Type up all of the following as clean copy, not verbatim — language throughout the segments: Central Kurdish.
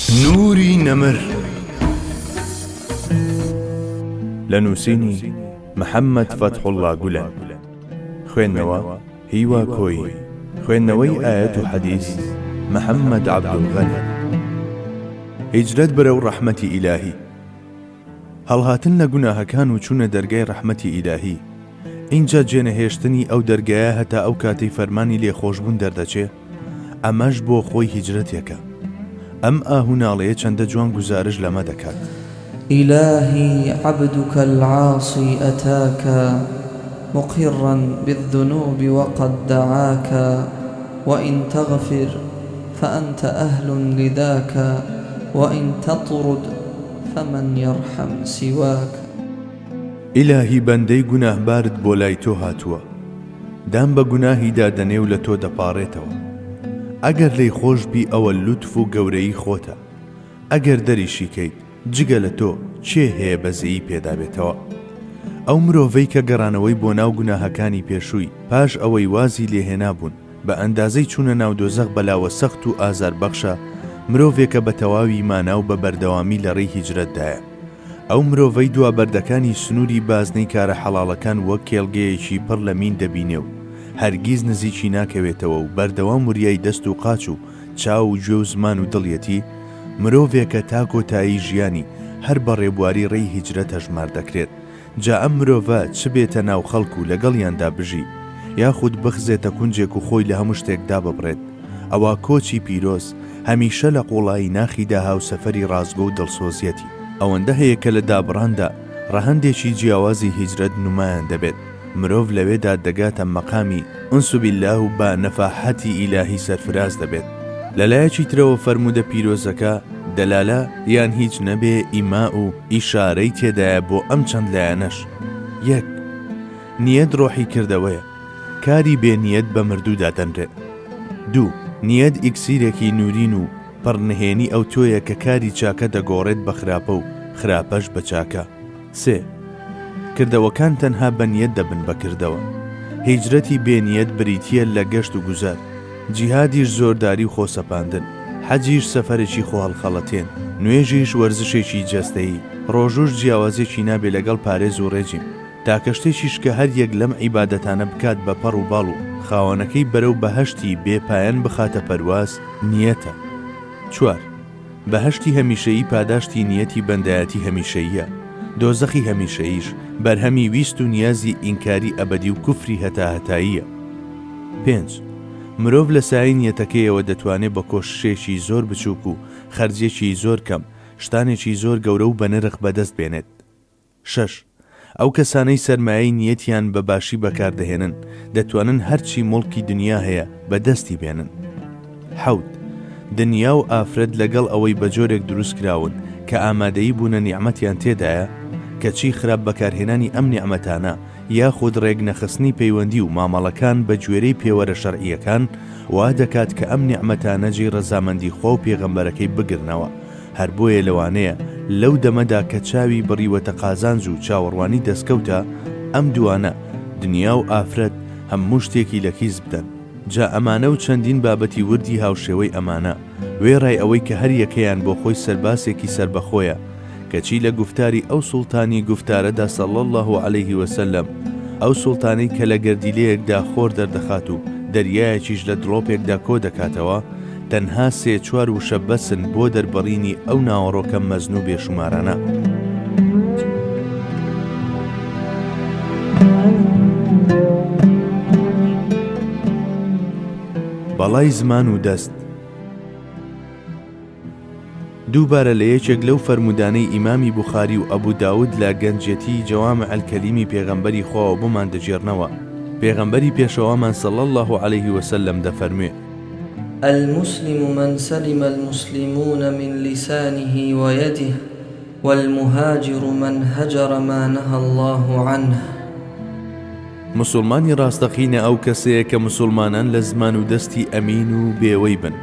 نوری نەمر لە نووسینی محەممەد فەتحوڵڵا گولەن. خوێندنەوە هیوا کۆی. خوێندنەوەی ئایەت و حەدیث محەممەد عەبدولغەنی. هیجرەت بەرەو ڕەحمەتی ئیلاهی. هەڵهاتن لە گوناهەکان و چوونە دەرگای ڕەحمەتی ئیلاهی. اینجا جێنەهێشتنی ئەو دەرگایە هەتا ئەو کاتەی فەرمانی لێخۆشبوون دەردەچێ، ئەمەش بۆ خۆی هیجرەتێکە. ئەم ئاهوناڵەیە چەندە جوان گوزارش لەمە دەکات. إلهي عبدك العاصي أتاك مقرا بالذنوب وقد دعاك وإن تغفر فأنت أهل لذاك وإن تطرد فمن يرحم سواك. ئیلاهی بەندەی گوناهبارت بۆ لای تۆ هاتووە، دام بە گوناهی دادەنێ و لە تۆ دەپاڕێتەوە. ئەگەر لی خۆش بی ئەوە لوتف و گەورەی خۆتە، ئەگەر دەریشی کەیت جگە لە تۆ چێ هەیە بەزەیی پێدابێتەوە. ئەو مرۆڤەی کە گەڕانەوەی بۆ ناو گوناهەکانی پێشووی پاش ئەوەی وازی لێهێنا بوون بە ئەندازەی چوونە ناو دۆزەخ بەلاوە سەخت و ئازاربەخشە، مرۆڤێکە بە تەواوی مانا و بە بەردەوامی لە ڕێی هیجرەتدایە. ئەو مرۆڤەی دوا بەردەکانی سنووری بازنەی کارە حەڵاڵەکان وەک کێڵگەیەکی پڕ لە مین دەبینێ و هەرگیز نزیکی ناکەوێتەوە و بەردەوام وریای دەست و قاچ و چاو و گوێ و زمان و دڵیەتی، مرۆڤێکە تا کۆتایی ژیانی هەر بە ڕێبواری ڕێی هیجرەت هەژمار دەکرێت. جا ئەم مرۆڤە چ بێتە ناو خەڵک و لەگەڵیاندا بژی، یاخود بخزێتە کونجێک و خۆی لە هەموو شتێکدا ببڕێت، ئەوە کۆچی پیرۆز هەمیشە لە قوڵایی ناخیدا هاوسەفەری ڕازگۆ و دڵسۆزیەتی. ئەوەندە هەیە کە لە دابڕاندا ڕەهەندێکی جیاوازی هیجرەت نمایان دەبێت. مرۆڤ لەوێدا دەگاتە مەقامی ئونس بالله و بە نەفاحەتی ئیلاهی سەرفراز دەبێت. لەلایەکی ترەوە فەرموودە پیرۆزەکە دەلالە یان هیچ نەبێ ئیما و ئیشارەی تێدایە بۆ ئەم چەند لایەنەش. 1. نیەت ڕۆحی کردەوەیە، کاری بێنیەت بە مردوودا دەنرێت. 2. نیەت ئیکسیرێکی نورین و پڕنهێنی ئەو تۆیە کە کاری چاکە دەگۆڕێت بە خراپە و خراپەش بە چاکە. 3. کردەوەکان تەنها بە نیەت دەبن بە کردەوە. هیجرەتی بێنیەت بریتیە لە گەشت و گوزار، جیهادیش زۆرداری و خۆسەپاندن، حەجیش سەفەرێکی خۆهەڵخەڵەتێن، نوێژیش وەرزشێکی جەستەیی، ڕۆژوش جیاوازێکی نابێ لەگەڵ پارێز و ڕێجیم، تاکەشتێکیش کە هەر یەک لەم عیبادەتانە بکات بە پەڕ و باڵ و خاوەنەکەی بەرەو بەهەشتی بێپایان بخاتە پەرواز نیەتە. 4. بەهەشتی هەمیشەیی پاداشتی نیەتی بەندایەتی هەمیشەییە، دۆزەخی هەمیشەییش بەرهەمی ویست و نیازی ئینکاری ئەبەدی و کوفری هەتاهەتاییە. 5. مرۆڤ لە سای نیەتەکەیەوە دەتوانێت بە کۆششێکی زۆر بچووک و خەرجێکی زۆر کەم شتانێکی زۆر گەورە و بە نرخ بەدەست بێنێت. 6. ئەو کەسانەی سەرمایەی نیەتیان بە باشی بەکاردەهێنن دەتوانن هەرچی مڵکی دنیا هەیە بەدەستی بێنن. 7. دنیا و ئافرەت لەگەڵ ئەوەی بە جۆرێک دروست کراون کە ئامادەیی بوونە نیعمەتیان تێدایە، کەچی خراپ بەکارهێنانی ئەم نیعمەتانە یاخود ڕێک نەخستنی پەیوەندی و مامەڵەکان بە گوێرەی پێوەرە شەرعیەکان وا دەکات کە ئەم نیعمەتانە جێی ڕەزامەندی خوا و پێغەمبەرەکەی بگرنەوە. هەر بۆیە لەوانەیە لەو دەمەدا کە چاوی بڕیوەتە قازانج و چاوەڕوانی دەستکەوتە، ئەم دوانە دنیا و ئافرەت هەموو شتێکی لە کیس بدەن. جا ئەمانە و چەندین بابەتی وردی هاوشێوەی ئەمانە وێڕای ئەوەی کە هەر یەکەیان بۆ خۆی سەرباسێکی سربەخۆیە، کەچی لە گفتاری ئەو سوڵتانی گفتارەدا صلی الله علیه وسلم، ئەو سوڵتانەی کە لە گەردیلەیەکدا خۆر دەردەخات و دەریایەکیش لە دڵۆپێکدا کۆ دەکاتەوە، تەنها 3-4 وشە بەسن بۆ دەربڕینی ئەو ناوەڕۆکە مەزن و بێشمارانە. بەڵای زمان و دەست. دووبارە لە یەکێک لەو فەرمودانەی ئیمامی بوخاری و ئەبوو داود لە گەنجەتی جەوامع الکەلیمی پێغەمبەری خواوە بۆمان دەجێڕنەوە. پێغەمبەری پێشەوامان صلی الله عليه وسلم دەفەرموێ: المسلم من سلم المسلمون من لسانه ويده والمهاجر من هجر ما نهى الله عنه. مسلمانی ڕاستەقینە ئەو کەسەیە کە مسلمانان لە زمان و دەستی ئەمین و بێوەی بن.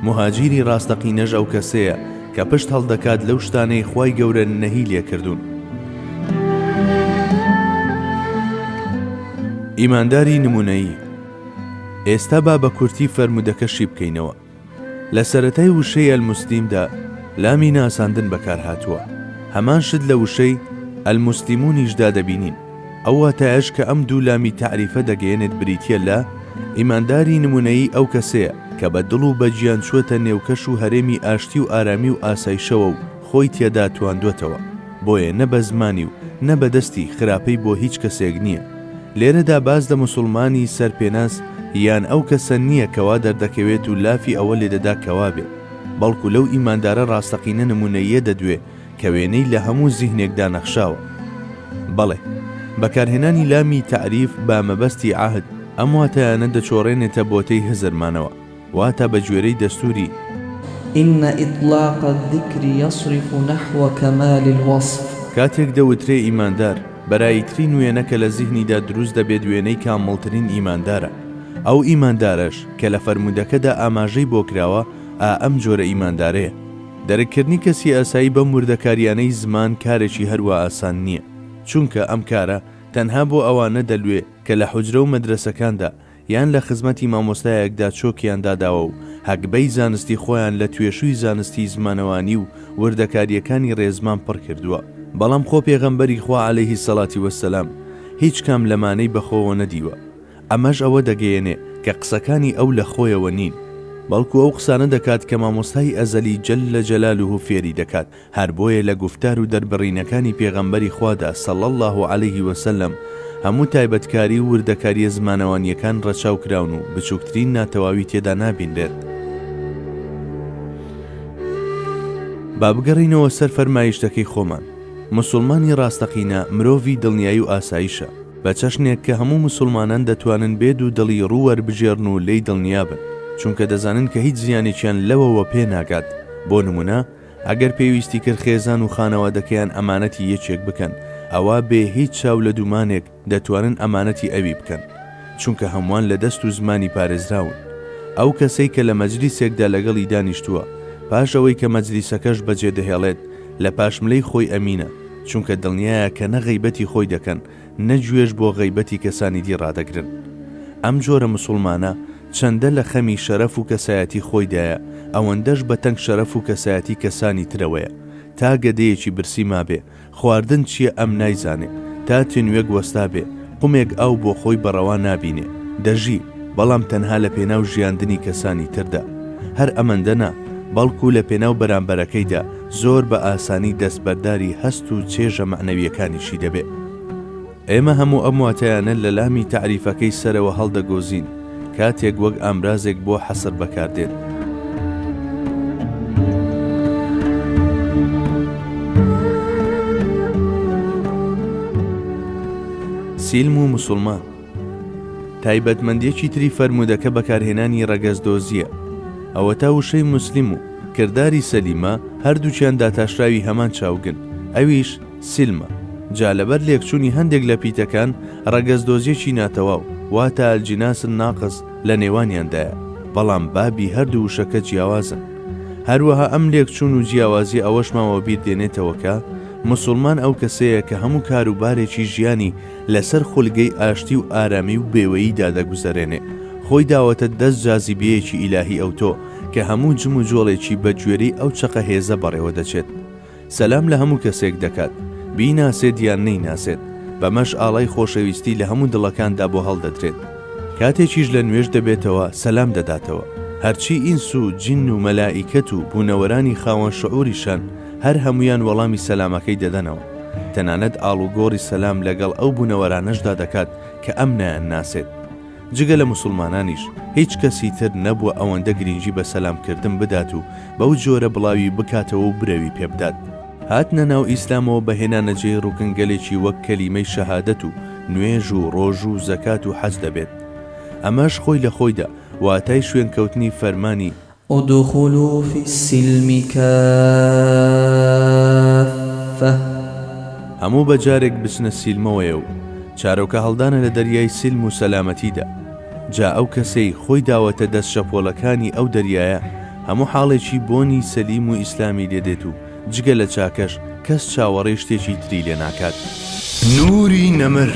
مهاجیری ڕاستەقینەش ئەو کەسەیە کە پشت هەڵدەکات لەو شتانەی خوای گەورە نەهی لێکردوون. ئیمانداری نمونەیی. ئێستا با بە کورتی فەرمودەکەشی بکەینەوە. لە سەرەتای وشەی ئەلموسلیمدا لامی ناساندن بەکار هاتووە. هەمان شت لە وشەی ئەلموسلیمونیشدا دەبینین. ئەو واتایەش کە ئەم دوو لامی تعریفە دەگەیەنێت بریتیە لە ئیمانداری نمونەیی ئەو کەسەیە کە بە دڵ و بەجیان چووەتە نێوکەش و هەرێمی ئاشتی و ئارامی و ئاسایشەوە و خۆی تێدا تواندوێتەوە. بۆیە نە بە زمانی و نە بە دەستی خراپەی بۆ هیچ کەسێک نییە. لێرەدا باز لە موسڵمانی سەرپێناس یان ئەو کەسە نییە کەوا دەردەکەوێت و لافی ئەوە لێدەدا کەوا بێت، بەڵکو لەو ئیماندارە ڕاستەقینە نمونەیە دەدوێ کە وێنەی لە هەموو زیهنێکدا نەخشاوە. بەڵێ بەکارهێنانی لامی تعریف بە مەبەستی عهد ئەم واتایانە دەچۆڕێنێتە بۆتەی هزرمانەوە، واتە بە گوێرەی دەستوری إن إطلاق الذكر يصرف نحو كمال الوصف. کاتێک دەوترێ ئیماندار بەرایترین وێنەکە لە زیهنیدا دروست دەبێت وێنەی کامڵترین ئیماندارە. ئەو ئیماندارەش کە لە فەرمودەکەدا ئاماژەی بۆ کراوە ئەم جۆرە ئیماندارەیە. دەرەکردنی کەسی ئاسایی بە موردەکاریانەی زمان کارێکی هەروە ئاسان نییە، چونکە ئەم کارە تەنها بۆ ئەوانە دەلوێ کە لە حوجرە و مەدرسەکاندا یان لە خزمەتی مامۆستایەکدا چۆکیان داداوە و هەگبەی زانستی خۆیان لە توێشووی زانستی زمانەوانی و وردەکاریەکانی ڕێزمان پڕ کردووە. بەڵام خۆ پێغەمبەری خوا عەلەیهی سەڵاتی وەسەلام هیچ کام لەمانەی بەخۆوە نەدیوە. ئەمەش ئەوە دەگەیەنێ کە قسەکانی ئەو لە خۆیەوە نین، بەڵکو ئەو قسانە دەکات کە مامۆستای ئەزەلی جەلە جەلالوه فێری دەکات. هەر بۆیە لە گفتار و دەربڕینەکانی پێغەمبەری خوادا صلی الله عەلەیه وسلم هەموو تایبەتکاری و وردەکاریە زمانەوانیەکان ڕەچاو کراون و بچووکترین ناتەواوی تێدا نابینرێت. با بگەڕینەوە سەر فەرمایشتەکەی خۆمان. موسڵمانی ڕاستەقینە مرۆڤی دڵنیایی و ئاسایشە، بە چەشنێک کە هەموو موسڵمانان دەتوانن بێد و دڵی ڕووەربژێڕن و لێی دڵنیابن، چونکە دەزانن کە هیچ زیانێکیان لەوەوە پێ ناگات. بۆ نمونە ئەگەر پێویستی کرد خێزان و خانەوادەکەیان ئەمانەتی یەکێک بکەن، ئەوە بێ هیچ چاو لە دوومانێک دەتوانن ئەمانەتی ئەوی بکەن، چونکە هەمووان لە دەست و زمانی پارێزراون. ئەو کەسەی کە لە مەجلیسێکدا لەگەڵی دانیشتووە، پاش ئەوەی کە مەجلیسەکەش بەجێ دەهێڵێت لە پاشملەی خۆی ئەمینە، چونکە دڵنیایە کە نە غەیبەتی خۆی دەکەن نەگوێش بۆ غەیبەتی کەسانی دی ڕادەگرن. ئەم جۆرە موسڵمانە چەندە لە خەمی شەرەف و کەسایەتی خۆیدایە، ئەوەندەش بە تەنگ شەرەف و کەسایەتی کەسانی ترەوەیە. تا گەدەیەکی برسی مابێ، خواردن چییە ئەم نایزانێ، تا تێنوێک وەستا بێ، قومێک ئاو بۆ خۆی بەڕەوا نابینێ، دەژی بەڵام تەنها لە پێناو ژیاندنی کەسانی تردا. هەر ئەمەندەنا، بەڵکو لە پێناو بەرامبەرەکەیدا زۆر بە ئاسانی دەستبەرداری هەست و چێژە مەعنەویەکانیشی دەبێ. ئێمە هەموو ئەم واتایانە لە لامی تعریفەکەی سەرەوە هەڵدەگۆزین کاتێک وەک ئامرازێک بۆ حەسر بەکاردێن. سیلم و موسڵمان تایبەتمەندیەکی تری فەرمودەکە بەکارهێنانی ڕەگەزدۆزیە. ئەوە تا وشەی موسلیم و کردداری سەلیمە هەردووچیان داتاشراوی هەمان چاوگن، ئەویش سیلمە. جا لەبەر لێکچوونی هەندێک لە پیتەکان ڕەگەزدۆزیەکی ناتەواو واتە ئەلجیناس ناقص لە نێوانیاندایە، بەڵام بابی هەردوو وشەکە جیاوازن. هەروەها ئەم لێکچوون و جیاوازی ئەوەش ماوە بیر دێنێتەوە کە موسڵمان ئەو کەسەیە کە هەموو کاروبارێکی ژیانی لەسەر خولگەی ئاشتی و ئارامی و بێوەییدا دەگوزەرێنێ. خۆی داوەتە دەست جازیبەیەکی ئیلاهی ئەوتۆ کە هەموو جم و جۆڵێکی بە گوێرەی ئەو چەقە هێزە بەڕێوە دەچێت. سەلام لە هەموو کەسێک دەکات، بیناسێت یان نەیناسێت، بەمەش ئاڵای خۆشەویستی لە هەموو دڵەکاندا بۆ هەڵدەدرێت. کاتێکیش لە نوێژ دەبێتەوە سەلام دەداتەوە. هەرچی ئینس و جین و مەلائیکەت و بوونەوەرانی خاوەن شعوریشان هەر هەمویان وەڵامی سەلامەکەی دەدەنەوە. تەنانەت ئاڵوگۆڕی سەلام لەگەڵ ئەو بوونەوەرانەشدا دەکات کە ئەم نایان ناسێت. جگە لە موسڵمانانیش هیچ کەسی تر نەبووە ئەوەندە گرنگی بە سەلامکردن بدات و بەو جۆرە بڵاوی بکاتەوە و برەوی پێبدات. هاتنە ناو ئیسلامەوە بەهێنانەجێی ڕوکنگەلێکی وەک کەلیمەی شەهادەت و نوێژ و ڕۆژ و زەکات و حەج دەبێت. ئەمەش خۆی لە خۆیدا واتای شوێنکەوتنی فەرمانی ادخلوا في السلم كافة. هەموو بەجارێک بچنە سیلمەوەیە و چارۆکە هەڵدانە لە دەریای سلم و سەلامەتیدا. جا ئەو کەسەی خۆی داوەتە دەست شەپۆڵەکانی ئەو دەریایە هەموو حاڵێکی بۆنی سەلیم و ئیسلامی لێدێت و جگە لە چاکەش کەس چاوەڕێ شتێکی تری لێ ناکات. نوری نەمر